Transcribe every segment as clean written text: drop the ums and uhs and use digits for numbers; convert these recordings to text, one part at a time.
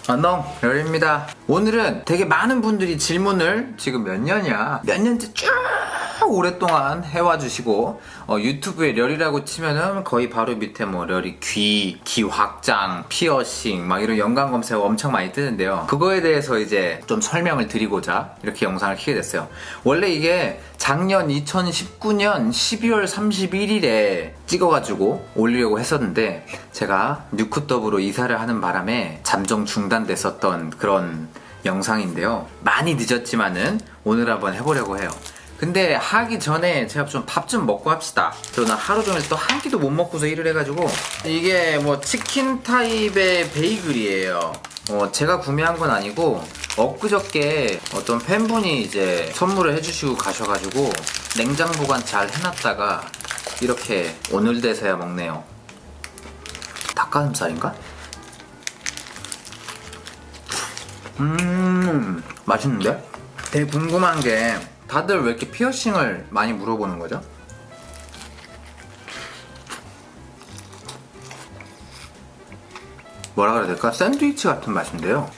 안녕, 열입니다. 오늘은 되게 많은 분들이 질문을 지금 몇 년째 쭉 오랫동안 해와 주시고, 유튜브에 렬이라고 치면은 거의 바로 밑에 뭐 렬이 귀 확장, 피어싱 막 이런 연관 검색 엄청 많이 뜨는데요. 그거에 대해서 이제 좀 설명을 드리고자 이렇게 영상을 켜게 됐어요. 원래 이게 작년 2019년 12월 31일에 찍어가지고 올리려고 했었는데, 제가 뉴쿠더브로 이사를 하는 바람에 잠정 중단됐었던 그런 영상인데요. 많이 늦었지만은 오늘 한번 해보려고 해요. 근데 하기 전에 제가 좀 밥 좀 먹고 합시다. 저는 하루 종일 또 한 끼도 못 먹고서 일을 해가지고, 이게 뭐 치킨 타입의 베이글이에요. 제가 구매한 건 아니고 엊그저께 어떤 팬분이 이제 선물을 해주시고 가셔가지고 냉장 보관 잘 해놨다가 이렇게 오늘 돼서야 먹네요. 닭가슴살인가? 맛있는데? 되게 궁금한 게, 다들 왜 이렇게 피어싱을 많이 물어보는 거죠? 뭐라 그래야 될까? 샌드위치 같은 맛인데요.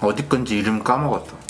어디 건지 이름 까먹었어.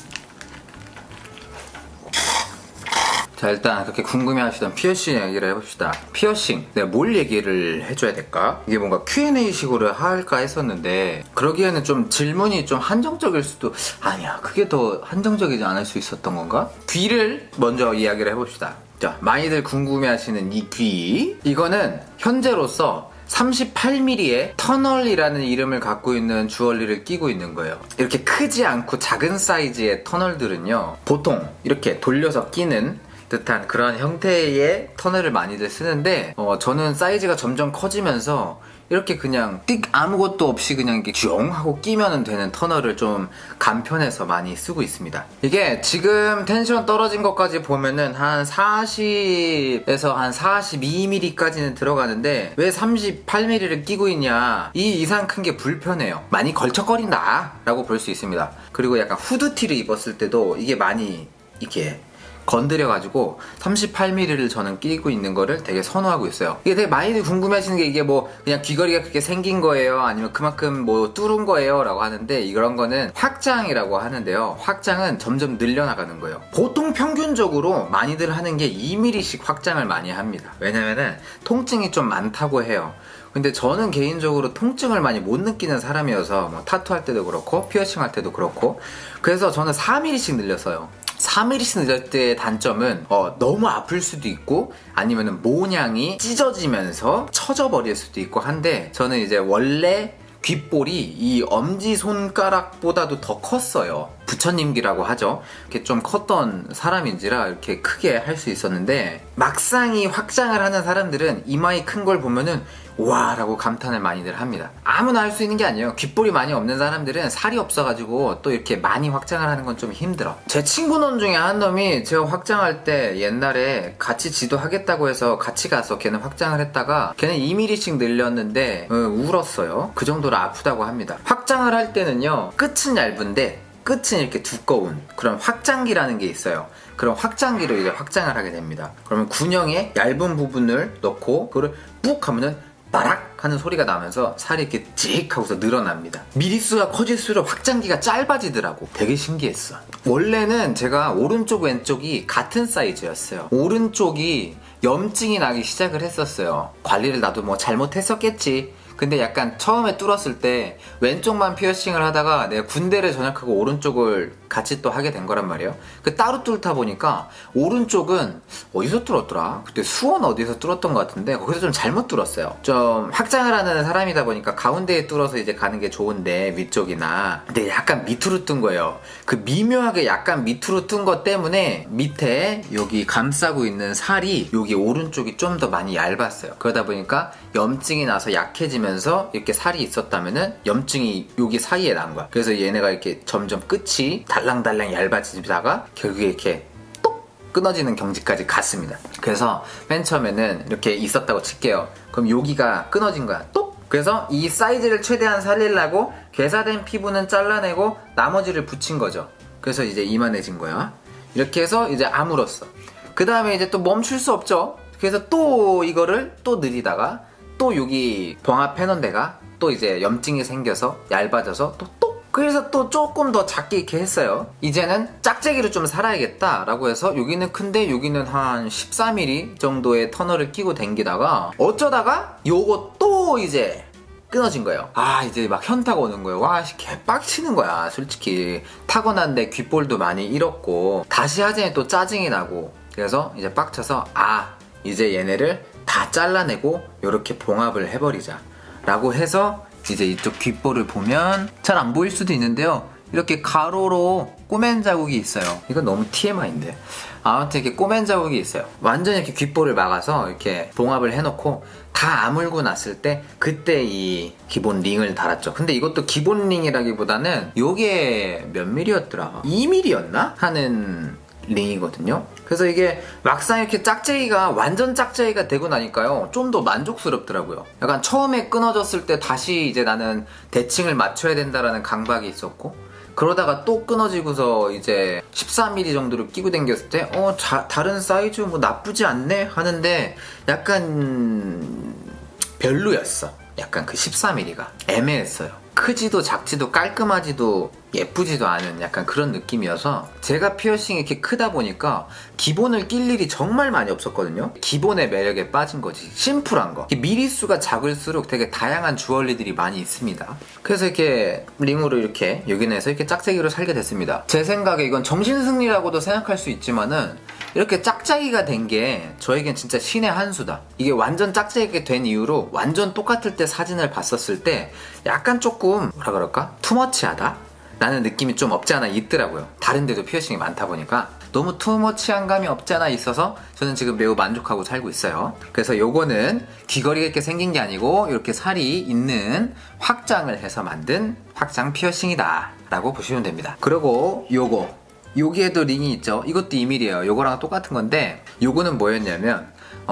자, 일단 그렇게 궁금해하시던 피어싱 얘기를 해봅시다. 피어싱, 내가 뭘 얘기를 해줘야 될까? 이게 뭔가 Q&A식으로 할까 했었는데, 그러기에는 좀 질문이 좀 한정적일 수도, 아니야, 그게 더 한정적이지 않을 수 있었던 건가? 귀를 먼저 이야기를 해봅시다. 자, 많이들 궁금해하시는 이 귀, 이거는 현재로서 38mm의 터널이라는 이름을 갖고 있는 주얼리를 끼고 있는 거예요. 이렇게 크지 않고 작은 사이즈의 터널들은요, 보통 이렇게 돌려서 끼는 듯한 그런 형태의 터널을 많이들 쓰는데, 저는 사이즈가 점점 커지면서 이렇게 그냥 띡 아무것도 없이 그냥 이렇게 쭝 하고 끼면 되는 터널을 좀 간편해서 많이 쓰고 있습니다. 이게 지금 텐션 떨어진 것까지 보면은 한 40에서 한 42mm까지는 들어가는데, 왜 38mm를 끼고 있냐, 이 이상 큰 게 불편해요. 많이 걸척거린다 라고 볼 수 있습니다. 그리고 약간 후드티를 입었을 때도 이게 많이 이렇게 건드려가지고 38mm를 저는 끼고 있는 거를 되게 선호하고 있어요. 이게 되게 많이들 궁금해하시는 게, 이게 뭐 그냥 귀걸이가 그렇게 생긴 거예요, 아니면 그만큼 뭐 뚫은 거예요 라고 하는데, 이런 거는 확장이라고 하는데요. 확장은 점점 늘려나가는 거예요. 보통 평균적으로 많이들 하는 게 2mm씩 확장을 많이 합니다. 왜냐면은 통증이 좀 많다고 해요. 근데 저는 개인적으로 통증을 많이 못 느끼는 사람이어서, 뭐 타투 할 때도 그렇고 피어싱 할 때도 그렇고, 그래서 저는 4mm씩 늘렸어요. 3mm씩 늘릴 때의 단점은 너무 아플 수도 있고, 아니면은 모양이 찢어지면서 처져버릴 수도 있고 한데, 저는 이제 원래 귓볼이 이 엄지손가락보다도 더 컸어요. 부처님기라고 하죠. 이렇게 좀 컸던 사람인지라 이렇게 크게 할 수 있었는데, 막상 이 확장을 하는 사람들은 이마에 큰 걸 보면은 와 라고 감탄을 많이들 합니다. 아무나 할 수 있는 게 아니에요. 귓볼이 많이 없는 사람들은 살이 없어가지고 또 이렇게 많이 확장을 하는 건 좀 힘들어. 제 친구놈 중에 한 놈이 제가 확장할 때 옛날에 같이 지도하겠다고 해서 같이 가서 걔는 확장을 했다가, 걔는 2mm씩 늘렸는데 울었어요. 그 정도로 아프다고 합니다. 확장을 할 때는요, 끝은 얇은데 끝은 이렇게 두꺼운 그런 확장기라는 게 있어요. 그런 확장기로 이제 확장을 하게 됩니다. 그러면 군형에 얇은 부분을 넣고 그거를 뿍 하면은 바락 하는 소리가 나면서 살이 이렇게 찍 하고서 늘어납니다. 미리수가 커질수록 확장기가 짧아지더라고. 되게 신기했어. 원래는 제가 오른쪽 왼쪽이 같은 사이즈였어요. 오른쪽이 염증이 나기 시작을 했었어요. 관리를 나도 뭐 잘못했었겠지. 근데 약간 처음에 뚫었을 때 왼쪽만 피어싱을 하다가 내가 군대를 전역하고 오른쪽을 같이 또 하게 된 거란 말이에요. 그 따로 뚫다 보니까 오른쪽은 어디서 뚫었더라? 그때 수원 어디서 뚫었던 것 같은데, 거기서 좀 잘못 뚫었어요. 좀 확장을 하는 사람이다 보니까 가운데에 뚫어서 이제 가는 게 좋은데, 위쪽이나. 근데 약간 밑으로 뜬 거예요. 그 미묘하게 약간 밑으로 뜬 것 때문에 밑에 여기 감싸고 있는 살이 여기 오른쪽이 좀 더 많이 얇았어요. 그러다 보니까 염증이 나서 약해지면서 이렇게 살이 있었다면은 염증이 여기 사이에 난 거야. 그래서 얘네가 이렇게 점점 끝이 달랑달랑 얇아지다가 결국에 이렇게 똑 끊어지는 경지까지 갔습니다. 그래서 맨 처음에는 이렇게 있었다고 칠게요. 그럼 여기가 끊어진 거야. 똑! 그래서 이 사이즈를 최대한 살리려고 괴사된 피부는 잘라내고 나머지를 붙인 거죠. 그래서 이제 이만해진 거야. 이렇게 해서 이제 아물었어. 그 다음에 이제 또 멈출 수 없죠. 그래서 또 이거를 또 늘리다가 또 여기 봉합해놓은 데가 또 이제 염증이 생겨서 얇아져서 또 그래서 또 조금 더 작게 이렇게 했어요. 이제는 짝재기로 좀 살아야겠다 라고 해서 여기는 큰데 여기는 한 14mm 정도의 터널을 끼고 댕기다가 어쩌다가 요거 또 이제 끊어진 거예요. 아, 이제 막 현타가 오는 거예요. 와, 개빡치는 거야. 솔직히 타고난데 귓볼도 많이 잃었고 다시 하자니 또 짜증이 나고, 그래서 이제 빡쳐서 이제 얘네를 다 잘라내고 요렇게 봉합을 해버리자 라고 해서 이제 이쪽 귓볼을 보면 잘 안 보일 수도 있는데요, 이렇게 가로로 꼬맨 자국이 있어요. 이건 너무 TMI인데 아무튼 이렇게 꼬맨 자국이 있어요. 완전히 이렇게 귓볼을 막아서 이렇게 봉합을 해놓고 다 아물고 났을 때 그때 이 기본 링을 달았죠. 근데 이것도 기본 링이라기보다는 요게 몇 밀리였더라? 2mm였나? 하는 링이거든요. 그래서 이게 막상 이렇게 짝재기가 완전 짝재기가 되고 나니까요, 좀 더 만족스럽더라고요. 약간 처음에 끊어졌을 때 다시 이제 나는 대칭을 맞춰야 된다라는 강박이 있었고, 그러다가 또 끊어지고서 이제 14mm 정도로 끼고 댕겼을 때 다른 사이즈 뭐 나쁘지 않네 하는데 약간 별로였어. 약간 그 14mm가 애매했어요. 크지도 작지도 깔끔하지도 예쁘지도 않은 약간 그런 느낌이어서, 제가 피어싱이 이렇게 크다 보니까 기본을 낄 일이 정말 많이 없었거든요. 기본의 매력에 빠진 거지. 심플한 거. 미리수가 작을수록 되게 다양한 주얼리들이 많이 있습니다. 그래서 이렇게 링으로 이렇게 여기내서 이렇게 짝재기로 살게 됐습니다. 제 생각에 이건 정신승리라고도 생각할 수 있지만은 이렇게 짝짝이가 된 게 저에겐 진짜 신의 한 수다. 이게 완전 짝짝이가 된 이후로 완전 똑같을 때 사진을 봤었을 때 약간 조금 뭐라 그럴까? 투머치하다? 라는 느낌이 좀 없지 않아 있더라고요. 다른 데도 피어싱이 많다 보니까 너무 투머치한 감이 없지 않아 있어서 저는 지금 매우 만족하고 살고 있어요. 그래서 요거는 귀걸이가 이렇게 생긴 게 아니고 이렇게 살이 있는 확장을 해서 만든 확장 피어싱이다 라고 보시면 됩니다. 그리고 여기에도 링이 있죠. 이것도 2mm예요. 요거랑 똑같은 건데, 요거는 뭐였냐면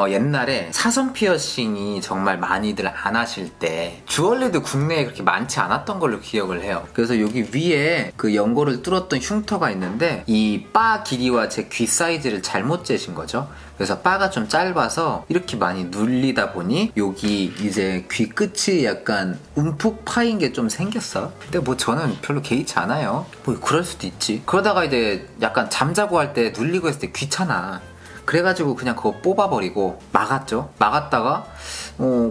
옛날에 사선 피어싱이 정말 많이들 안 하실 때 주얼리도 국내에 그렇게 많지 않았던 걸로 기억을 해요. 그래서 여기 위에 그 연고를 뚫었던 흉터가 있는데 이 바 길이와 제 귀 사이즈를 잘못 재신 거죠. 그래서 바가 좀 짧아서 이렇게 많이 눌리다 보니 여기 이제 귀 끝이 약간 움푹 파인 게 좀 생겼어. 근데 뭐 저는 별로 개의치 않아요. 뭐 그럴 수도 있지. 그러다가 이제 약간 잠자고 할 때 눌리고 했을 때 귀찮아. 그래가지고 그냥 그거 뽑아버리고 막았죠. 막았다가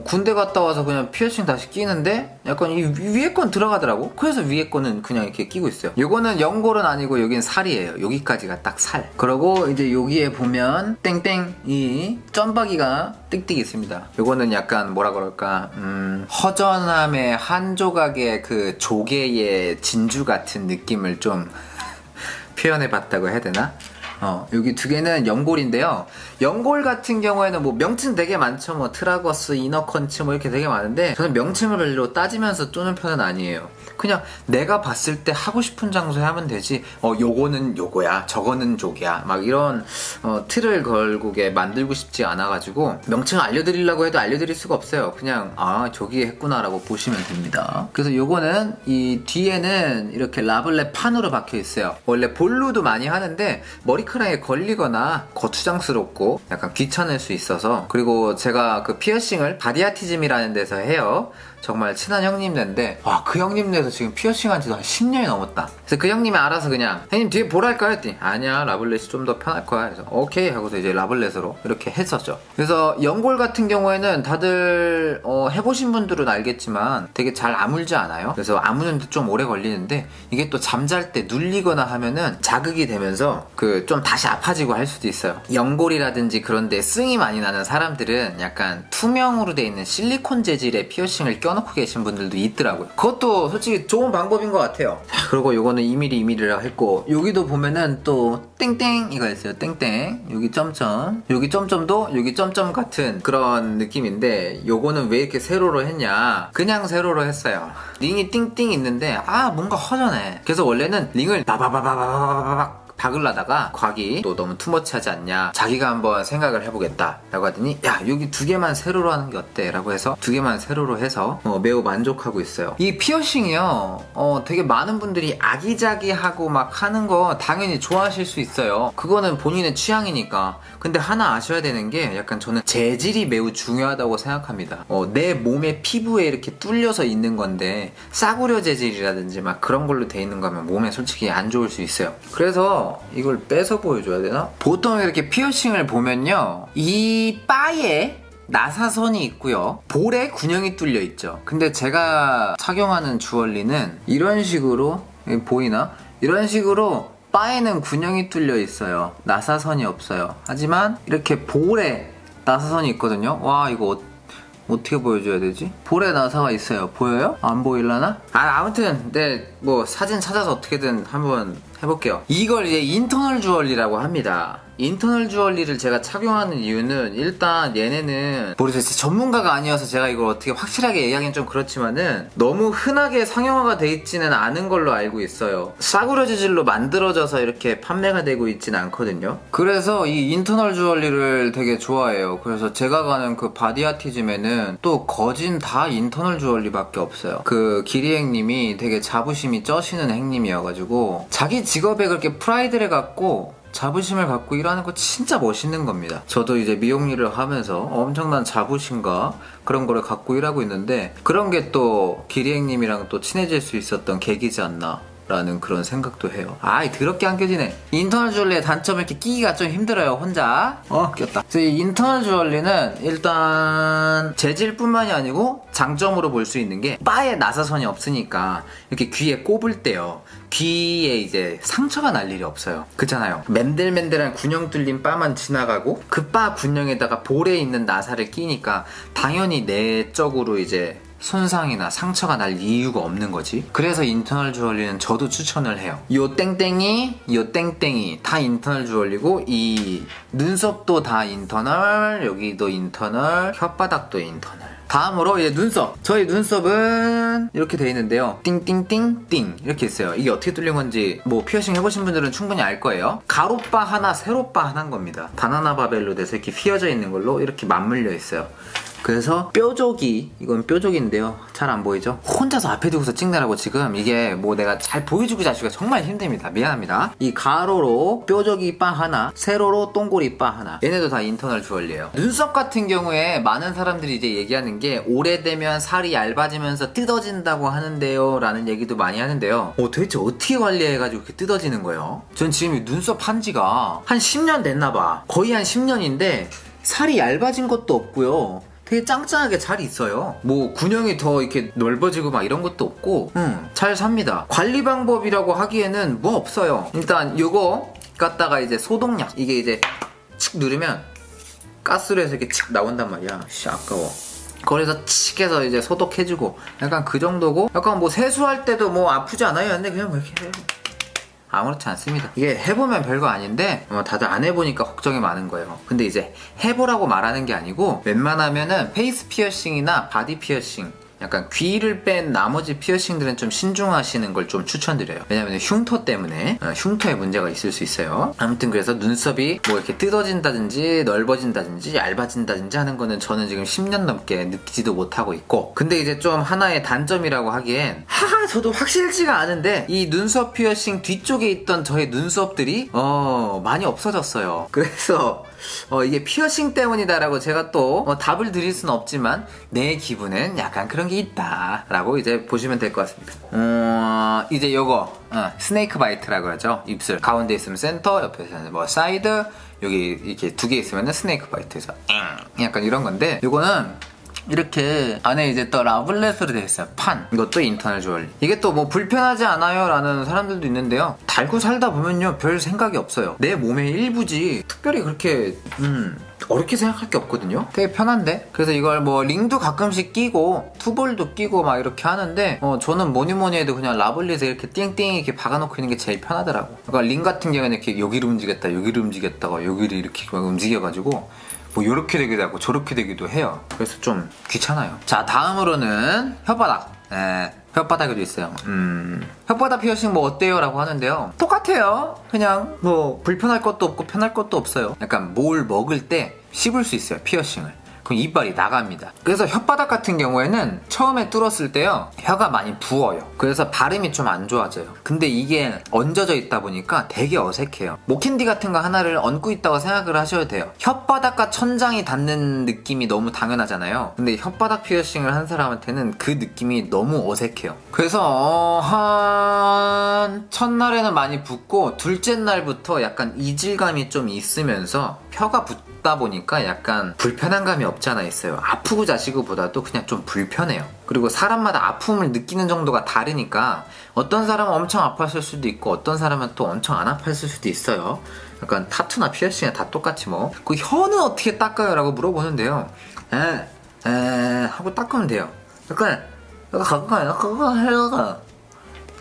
군대 갔다 와서 그냥 피어싱 다시 끼는데 약간 이 위에 건 들어가더라고. 그래서 위에 거는 그냥 이렇게 끼고 있어요. 요거는 연골은 아니고 여긴 살이에요. 여기까지가 딱 살. 그리고 이제 여기에 보면 땡땡 이 점박이가 띡띡 있습니다. 요거는 약간 뭐라 그럴까, 허전함의 한 조각의 그 조개의 진주 같은 느낌을 좀 표현해봤다고 해야 되나? 여기 두 개는 연골인데요. 연골 같은 경우에는 뭐 명칭 되게 많죠. 뭐 트라거스, 이너컨츠 뭐 이렇게 되게 많은데 저는 명칭을 별로 따지면서 쪼는 편은 아니에요. 그냥 내가 봤을 때 하고 싶은 장소에 하면 되지. 요거는 요거야, 저거는 저기야, 막 이런 틀을 걸고 만들고 싶지 않아가지고 명칭을 알려드리려고 해도 알려드릴 수가 없어요. 그냥 저기 했구나라고 보시면 됩니다. 그래서 요거는 이 뒤에는 이렇게 라블레 판으로 박혀 있어요. 원래 볼루도 많이 하는데 머리카락에 걸리거나 거추장스럽고 약간 귀찮을 수 있어서, 그리고 제가 그 피어싱을 바디아티즘이라는 데서 해요. 정말 친한 형님네인데 그 형님네에서 지금 피어싱 한 지도 한 10년이 넘었다. 그래서 그 형님이 알아서 그냥 형님 뒤에 뭘 할까요? 했더니 아니야, 라블렛이 좀 더 편할 거야. 그래서 오케이 하고서 이제 라블렛으로 이렇게 했었죠. 그래서 연골 같은 경우에는 다들 해보신 분들은 알겠지만 되게 잘 아물지 않아요. 그래서 아무는데 좀 오래 걸리는데 이게 또 잠잘 때 눌리거나 하면은 자극이 되면서 그 좀 다시 아파지고 할 수도 있어요. 연골이라든지 그런데 승이 많이 나는 사람들은 약간 투명으로 돼 있는 실리콘 재질의 피어싱을 껴놓고 계신 분들도 있더라고요. 그것도 솔직히 좋은 방법인 것 같아요. 자, 그리고 요거는 2mm 2mm라고 했고, 여기도 보면은 또 땡땡 이거 있어요. 땡땡, 여기 점점, 여기 점점도 여기 점점 같은 그런 느낌인데, 요거는 왜 이렇게 세로로 했냐, 그냥 세로로 했어요. 링이 띵띵 있는데 뭔가 허전해. 그래서 원래는 링을 바바바바바바박 박으려다가 곽이 또 너무 투머치하지 않냐, 자기가 한번 생각을 해보겠다 라고 하더니 야 여기 2개만 세로로 하는 게 어때? 라고 해서 2개만 세로로 해서 매우 만족하고 있어요. 이 피어싱이요 되게 많은 분들이 아기자기하고 막 하는 거 당연히 좋아하실 수 있어요. 그거는 본인의 취향이니까. 근데 하나 아셔야 되는 게 약간 저는 재질이 매우 중요하다고 생각합니다. 내 몸의 피부에 이렇게 뚫려서 있는 건데 싸구려 재질이라든지 막 그런 걸로 돼 있는 거면 몸에 솔직히 안 좋을 수 있어요. 그래서 이걸 빼서 보여줘야 되나? 보통 이렇게 피어싱을 보면요, 이 바에 나사선이 있고요, 볼에 군형이 뚫려 있죠. 근데 제가 착용하는 주얼리는 이런 식으로, 보이나? 이런 식으로 바에는 군형이 뚫려 있어요. 나사선이 없어요. 하지만 이렇게 볼에 나사선이 있거든요. 와, 이거 어떻게 보여줘야 되지? 볼에 나사가 있어요. 보여요? 안 보일라나? 아무튼 뭐 사진 찾아서 어떻게든 한번 해볼게요. 이걸 이제 인터널 주얼리라고 합니다. 인터널 주얼리를 제가 착용하는 이유는, 일단 얘네는 모르겠어요, 전문가가 아니어서 제가 이걸 어떻게 확실하게 얘기하기는 좀 그렇지만은 너무 흔하게 상용화가 돼 있지는 않은 걸로 알고 있어요. 싸구려 재질로 만들어져서 이렇게 판매가 되고 있진 않거든요. 그래서 이 인터널 주얼리를 되게 좋아해요. 그래서 제가 가는 그 바디아티즘에는 또 거진 다 인터널 주얼리밖에 없어요. 그 기리행님이 되게 자부심이 쩌시는 행님이어가지고 자기 직업에 그렇게 프라이드를 갖고 자부심을 갖고 일하는 거 진짜 멋있는 겁니다. 저도 이제 미용 일을 하면서 엄청난 자부심과 그런 거를 갖고 일하고 있는데, 그런 게 또 기리행님이랑 또 친해질 수 있었던 계기지 않나 라는 그런 생각도 해요. 아이 더럽게 안 껴지네. 인터널 주얼리의 단점은 이렇게 끼기가 좀 힘들어요, 혼자. 꼈다. 이 인터널 주얼리는 일단 재질뿐만이 아니고 장점으로 볼 수 있는 게, 바에 나사선이 없으니까 이렇게 귀에 꼽을 때요, 귀에 이제 상처가 날 일이 없어요. 그렇잖아요. 맨들맨들한 군형 뚫린 바만 지나가고 그 바 군형에다가 볼에 있는 나사를 끼니까 당연히 내적으로 이제 손상이나 상처가 날 이유가 없는 거지. 그래서 인터널 주얼리는 저도 추천을 해요. 요 땡땡이, 요 땡땡이 다 인터널 주얼리고, 이 눈썹도 다 인터널, 여기도 인터널, 혓바닥도 인터널. 다음으로 이제 눈썹. 저희 눈썹은 이렇게 돼 있는데요, 띵띵띵띵 이렇게 있어요. 이게 어떻게 뚫린 건지 뭐 피어싱 해보신 분들은 충분히 알 거예요. 가로바 하나, 세로바 하나인 겁니다. 바나나 바벨로 돼서 이렇게 휘어져 있는 걸로 이렇게 맞물려 있어요. 그래서 뾰족이, 이건 뾰족인데요, 잘 안 보이죠? 혼자서 앞에 두고서 찍느라고 지금 이게 뭐 내가 잘 보여주고 자시기가 정말 힘듭니다. 미안합니다. 이 가로로 뾰족이 바 하나, 세로로 똥꼬리 바 하나, 얘네도 다 인터널 주얼리예요. 눈썹 같은 경우에 많은 사람들이 이제 얘기하는 게, 오래되면 살이 얇아지면서 뜯어진다고 하는데요 라는 얘기도 많이 하는데요, 도대체 어떻게 관리해가지고 이렇게 뜯어지는 거예요? 전 지금 이 눈썹 한 지가 한 10년 됐나봐. 거의 한 10년인데 살이 얇아진 것도 없고요, 되게 짱짱하게 잘 있어요. 뭐 군형이 더 이렇게 넓어지고 막 이런 것도 없고, 잘 삽니다. 관리 방법이라고 하기에는 뭐 없어요. 일단 요거 갖다가 이제 소독약, 이게 이제 칙 누르면 가스로 해서 이렇게 칙 나온단 말이야. 아까워. 그래서 칙 해서 이제 소독해주고, 약간 그 정도고, 약간 뭐 세수할 때도 뭐 아프지 않아요. 근데 그냥 뭐 이렇게 해요. 아무렇지 않습니다. 이게 해보면 별거 아닌데 다들 안 해보니까 걱정이 많은 거예요. 근데 이제 해보라고 말하는 게 아니고, 웬만하면은 페이스 피어싱이나 바디 피어싱, 약간 귀를 뺀 나머지 피어싱들은 좀 신중하시는 걸 좀 추천드려요. 왜냐면 흉터 때문에 흉터에 문제가 있을 수 있어요. 아무튼 그래서 눈썹이 뭐 이렇게 뜯어진다든지 넓어진다든지 얇아진다든지 하는 거는 저는 지금 10년 넘게 느끼지도 못하고 있고, 근데 이제 좀 하나의 단점이라고 하기엔, 저도 확실치가 않은데 이 눈썹 피어싱 뒤쪽에 있던 저의 눈썹들이 많이 없어졌어요. 그래서 이게 피어싱 때문이다라고 제가 또 답을 드릴 수는 없지만, 내 기분엔 약간 그런 게 있다 라고 이제 보시면 될 것 같습니다. 이제 요거 스네이크 바이트라고 하죠. 입술 가운데 있으면 센터, 옆에서는 뭐 사이드, 여기 이렇게 2개 있으면 스네이크 바이트에서 약간 이런 건데, 요거는 이렇게 안에 이제 또 라블렛으로 되어 있어요. 판. 이것도 인터널 주얼리. 이게 또 뭐 불편하지 않아요 라는 사람들도 있는데요, 달고 살다 보면요 별 생각이 없어요. 내 몸의 일부지 특별히 그렇게 어렵게 생각할 게 없거든요. 되게 편한데? 그래서 이걸 뭐 링도 가끔씩 끼고 투볼도 끼고 막 이렇게 하는데, 저는 뭐니 해도 그냥 라블렛에 이렇게 띵띵 이렇게 박아놓고 있는 게 제일 편하더라고. 그러니까 링 같은 경우에는 이렇게 여기를 움직였다, 여기를 움직였다가 여기를 이렇게 막 움직여가지고 뭐 요렇게 되기도 하고 저렇게 되기도 해요. 그래서 좀 귀찮아요. 자, 다음으로는 혓바닥. 혓바닥에도 있어요. 혓바닥 피어싱 뭐 어때요? 라고 하는데요. 똑같아요. 그냥 뭐 불편할 것도 없고 편할 것도 없어요. 약간 뭘 먹을 때 씹을 수 있어요, 피어싱을. 그럼 이빨이 나갑니다. 그래서 혓바닥 같은 경우에는 처음에 뚫었을 때요, 혀가 많이 부어요. 그래서 발음이 좀 안 좋아져요. 근데 이게 얹어져 있다 보니까 되게 어색해요. 목캔디 같은 거 하나를 얹고 있다고 생각을 하셔도 돼요. 혓바닥과 천장이 닿는 느낌이 너무 당연하잖아요. 근데 혓바닥 피어싱을 한 사람한테는 그 느낌이 너무 어색해요. 그래서 한 첫날에는 많이 붓고 둘째 날부터 약간 이질감이 좀 있으면서 혀가 붓다 보니까 약간 불편한 감이 없지 않아 있어요. 아프고 자시고보다도 그냥 좀 불편해요. 그리고 사람마다 아픔을 느끼는 정도가 다르니까 어떤 사람은 엄청 아팠을 수도 있고 어떤 사람은 또 엄청 안 아팠을 수도 있어요. 약간 타투나 피어싱은 다 똑같이 뭐. 그 혀는 어떻게 닦아요? 라고 물어보는데요. 하고 닦으면 돼요. 약간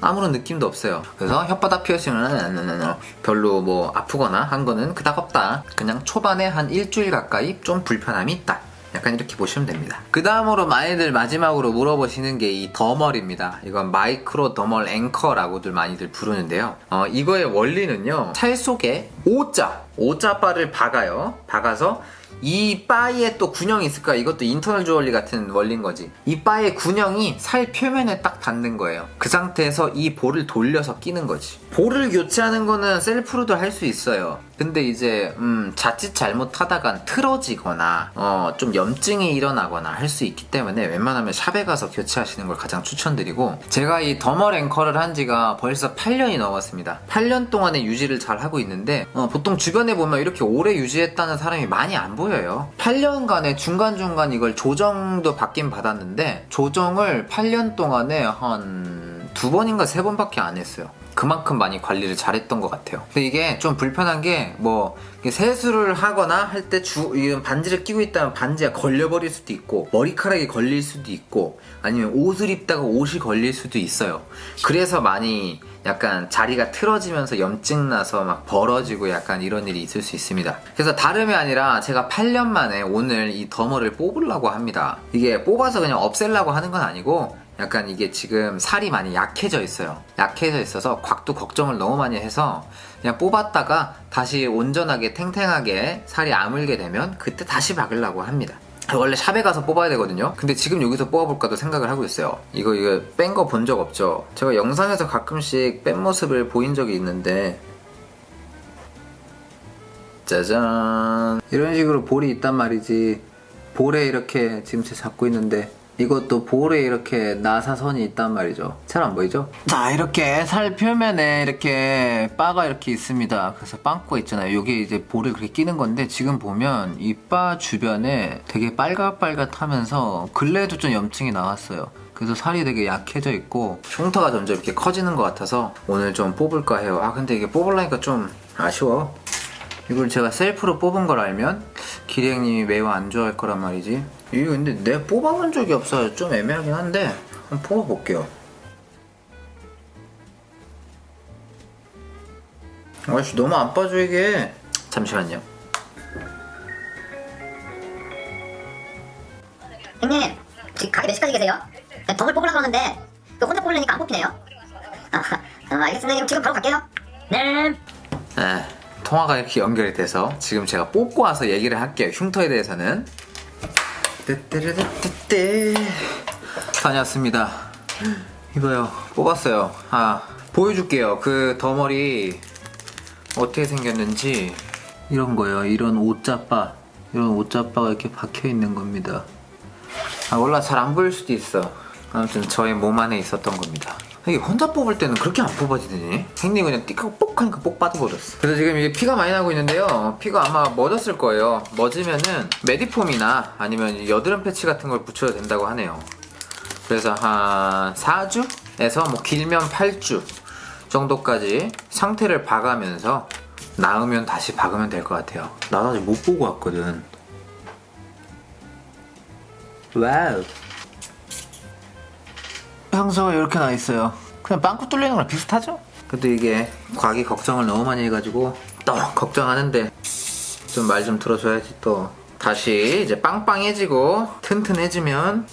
아무런 느낌도 없어요. 그래서 혓바닥 피어싱은 별로 뭐 아프거나 한 거는 그닥 없다. 그냥 초반에 한 일주일 가까이 좀 불편함이 있다. 약간 이렇게 보시면 됩니다. 그 다음으로 많이들 마지막으로 물어보시는 게 이 더멀입니다. 이건 마이크로 더멀 앵커라고들 많이들 부르는데요. 이거의 원리는요, 살 속에 O자바를 박아요. 박아서 이 바에 또 군형이 있을까? 이것도 인터널 주얼리 같은 원리인 거지. 이 바의 군형이 살 표면에 딱 닿는 거예요. 그 상태에서 이 볼을 돌려서 끼는 거지. 볼을 교체하는 거는 셀프로도 할 수 있어요. 근데 이제 자칫 잘못하다간 틀어지거나 좀 염증이 일어나거나 할 수 있기 때문에 웬만하면 샵에 가서 교체하시는 걸 가장 추천드리고, 제가 이 더멀 앵커를 한 지가 벌써 8년이 넘었습니다. 8년 동안의 유지를 잘 하고 있는데 보통 주변에 보면 이렇게 오래 유지했다는 사람이 많이 안 보여요. 8년간에 중간중간 이걸 조정도 받긴 받았는데 조정을 8년 동안에 한 2번인가 3번밖에 안 했어요. 그만큼 많이 관리를 잘했던 것 같아요. 근데 이게 좀 불편한 게 뭐 세수를 하거나 할 때 이런 반지를 끼고 있다면 반지가 걸려버릴 수도 있고 머리카락이 걸릴 수도 있고 아니면 옷을 입다가 옷이 걸릴 수도 있어요. 그래서 많이 약간 자리가 틀어지면서 염증 나서 막 벌어지고 약간 이런 일이 있을 수 있습니다. 그래서 다름이 아니라 제가 8년 만에 오늘 이 더머를 뽑으려고 합니다. 이게 뽑아서 그냥 없애려고 하는 건 아니고 약간 이게 지금 살이 많이 약해져 있어요. 약해져 있어서 곽도 걱정을 너무 많이 해서 그냥 뽑았다가 다시 온전하게 탱탱하게 살이 아물게 되면 그때 다시 박으려고 합니다. 원래 샵에 가서 뽑아야 되거든요. 근데 지금 여기서 뽑아볼까도 생각을 하고 있어요. 이거 뺀 거 본 적 없죠? 제가 영상에서 가끔씩 뺀 모습을 보인 적이 있는데, 짜잔, 이런 식으로 볼이 있단 말이지. 볼에 이렇게 지금 제가 잡고 있는데 이것도 볼에 이렇게 나사선이 있단 말이죠. 잘 안 보이죠? 자, 이렇게 살 표면에 이렇게 바가 이렇게 있습니다. 그래서 빵꾸가 있잖아요. 이게 이제 볼에 그렇게 끼는 건데 지금 보면 이 바 주변에 되게 빨갛빨갛하면서 근래에도 좀 염증이 나왔어요. 그래서 살이 되게 약해져 있고 흉터가 점점 이렇게 커지는 것 같아서 오늘 좀 뽑을까 해요. 근데 이게 뽑으려니까 좀 아쉬워. 이걸 제가 셀프로 뽑은 걸 알면 기리행님이 매우 안 좋아할 거란 말이지. 이거 근데 내가 뽑아본 적이 없어요. 좀 애매하긴 한데 한번 뽑아볼게요. 아이씨, 너무 안 빠져 이게. 잠시만요. 형님, 지금 가게 몇 시까지 계세요? 덕을 뽑으려고 하는데 혼자 뽑으려니까 안 뽑히네요. 알겠습니다. 그럼 지금 바로 갈게요. 네. 통화가 이렇게 연결이 돼서 지금 제가 뽑고 와서 얘기를 할게요. 흉터에 대해서는. 뜨뜨르뜨뜨 다녀왔습니다. 이거요, 뽑았어요. 보여줄게요. 그 더머리 어떻게 생겼는지. 이런 거예요. 이런 옷자바, 이런 옷자바가 이렇게 박혀 있는 겁니다. 몰라, 잘 안 보일 수도 있어. 아무튼 저의 몸 안에 있었던 겁니다. 이게 혼자 뽑을 때는 그렇게 안 뽑아지더니 형님 그냥 띠하고 뽁 하니까 뽁 빠져버렸어. 그래서 지금 이게 피가 많이 나고 있는데요. 피가 아마 멎었을 거예요. 멎으면은 메디폼이나 아니면 여드름 패치 같은 걸 붙여도 된다고 하네요. 그래서 한 4주에서 뭐 길면 8주 정도까지 상태를 봐가면서 나으면 다시 박으면 될 것 같아요. 나도 아직 못 보고 왔거든. 와우, 형서가 이렇게 나 있어요. 그냥 빵꾸 뚫리는 거랑 비슷하죠? 근데 이게 곽이 걱정을 너무 많이 해가지고 또 걱정하는데 좀 말 좀 들어줘야지 또. 다시 이제 빵빵해지고 튼튼해지면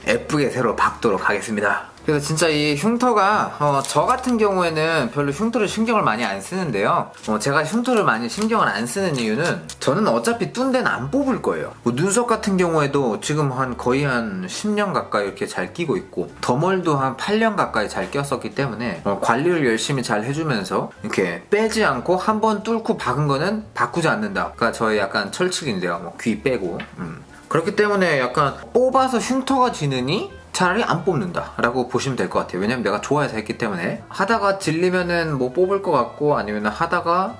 예쁘게 새로 박도록 하겠습니다. 그래서 진짜 이 흉터가 저 같은 경우에는 별로 흉터를 신경을 많이 안 쓰는데요. 제가 흉터를 많이 신경을 안 쓰는 이유는 저는 어차피 뚠 데는 안 뽑을 거예요. 뭐 눈썹 같은 경우에도 지금 거의 한 10년 가까이 이렇게 잘 끼고 있고 더멀도 한 8년 가까이 잘 꼈었기 때문에 관리를 열심히 잘 해주면서 이렇게 빼지 않고 한 번 뚫고 박은 거는 바꾸지 않는다. 그러니까 저의 약간 철칙인데요. 뭐 귀 빼고 그렇기 때문에 약간 뽑아서 흉터가 지느니 차라리 안 뽑는다 라고 보시면 될 것 같아요. 왜냐면 내가 좋아해서 했기 때문에. 하다가 질리면은 뭐 뽑을 것 같고, 아니면 하다가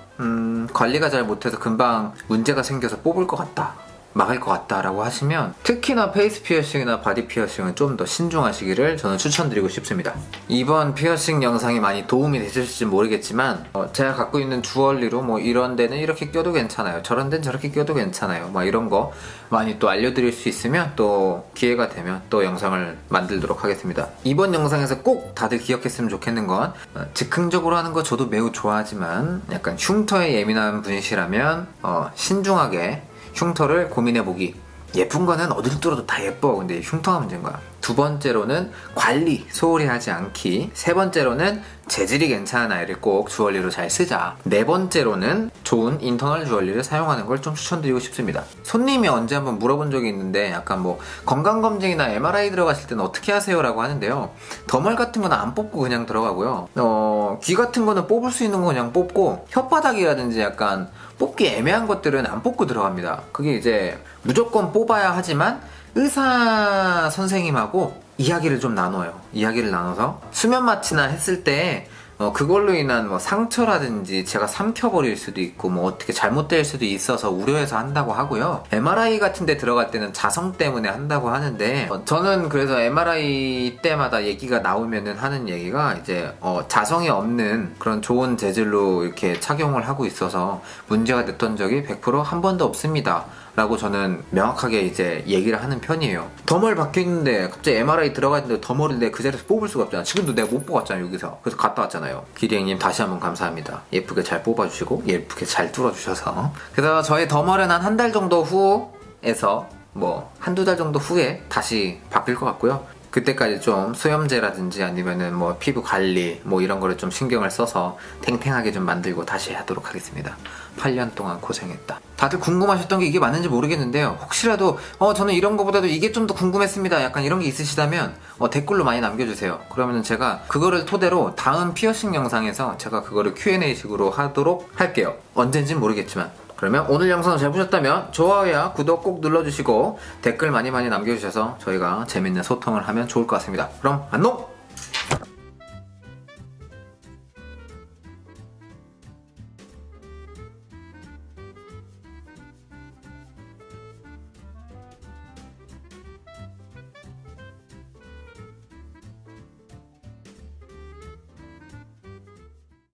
관리가 잘 못해서 금방 문제가 생겨서 뽑을 것 같다, 막을 것 같다 라고 하시면 특히나 페이스 피어싱이나 바디 피어싱은 좀 더 신중하시기를 저는 추천드리고 싶습니다. 이번 피어싱 영상이 많이 도움이 되실지 모르겠지만 제가 갖고 있는 주얼리로 뭐 이런 데는 이렇게 껴도 괜찮아요, 저런 데는 저렇게 껴도 괜찮아요, 막 이런 거 많이 또 알려드릴 수 있으면 또 기회가 되면 또 영상을 만들도록 하겠습니다. 이번 영상에서 꼭 다들 기억했으면 좋겠는 건 즉흥적으로 하는 거 저도 매우 좋아하지만 약간 흉터에 예민한 분이시라면 신중하게 흉터를 고민해보기. 예쁜 거는 어딜 뚫어도 다 예뻐. 근데 흉터가 문제인 거야. 두 번째로는 관리 소홀히 하지 않기. 세 번째로는 재질이 괜찮은 아이를 꼭 주얼리로 잘 쓰자. 네 번째로는 좋은 인터널 주얼리를 사용하는 걸 좀 추천드리고 싶습니다. 손님이 언제 한번 물어본 적이 있는데 약간 뭐 건강검진이나 MRI 들어가실 때는 어떻게 하세요? 라고 하는데요. 더멀 같은 거는 안 뽑고 그냥 들어가고요. 귀 같은 거는 뽑을 수 있는 거 그냥 뽑고, 혓바닥이라든지 약간 뽑기 애매한 것들은 안 뽑고 들어갑니다. 그게 이제 무조건 뽑아야 하지만 의사 선생님하고 이야기를 좀 나눠요. 이야기를 나눠서 수면 마취나 했을 때 그걸로 인한 뭐 상처라든지 제가 삼켜버릴 수도 있고 뭐 어떻게 잘못될 수도 있어서 우려해서 한다고 하고요. MRI 같은 데 들어갈 때는 자성 때문에 한다고 하는데 저는 그래서 MRI 때마다 얘기가 나오면은 하는 얘기가 이제 자성이 없는 그런 좋은 재질로 이렇게 착용을 하고 있어서 문제가 됐던 적이 100% 한 번도 없습니다 라고 저는 명확하게 이제 얘기를 하는 편이에요. 더멀 박혀있는데 갑자기 MRI 들어가 있는데 더멀을 내가 그 자리에서 뽑을 수가 없잖아. 지금도 내가 못 뽑았잖아 여기서. 그래서 갔다 왔잖아요. 기리행님 다시 한번 감사합니다. 예쁘게 잘 뽑아주시고 예쁘게 잘 뚫어주셔서. 그래서 저의 더멀은 한 달 정도 후에서 뭐 한두 달 정도 후에 다시 바뀔 것 같고요. 그때까지 좀 수염제라든지 아니면은 뭐 피부 관리 뭐 이런 거를 좀 신경을 써서 탱탱하게 좀 만들고 다시 하도록 하겠습니다. 8년 동안 고생했다. 다들 궁금하셨던 게 이게 맞는지 모르겠는데요. 혹시라도 저는 이런 거보다도 이게 좀 더 궁금했습니다, 약간 이런 게 있으시다면 댓글로 많이 남겨주세요. 그러면 제가 그거를 토대로 다음 피어싱 영상에서 제가 그거를 Q&A 식으로 하도록 할게요. 언젠진 모르겠지만. 그러면 오늘 영상을 잘 보셨다면 좋아요와 구독 꼭 눌러주시고 댓글 많이 남겨주셔서 저희가 재밌는 소통을 하면 좋을 것 같습니다. 그럼 안녕!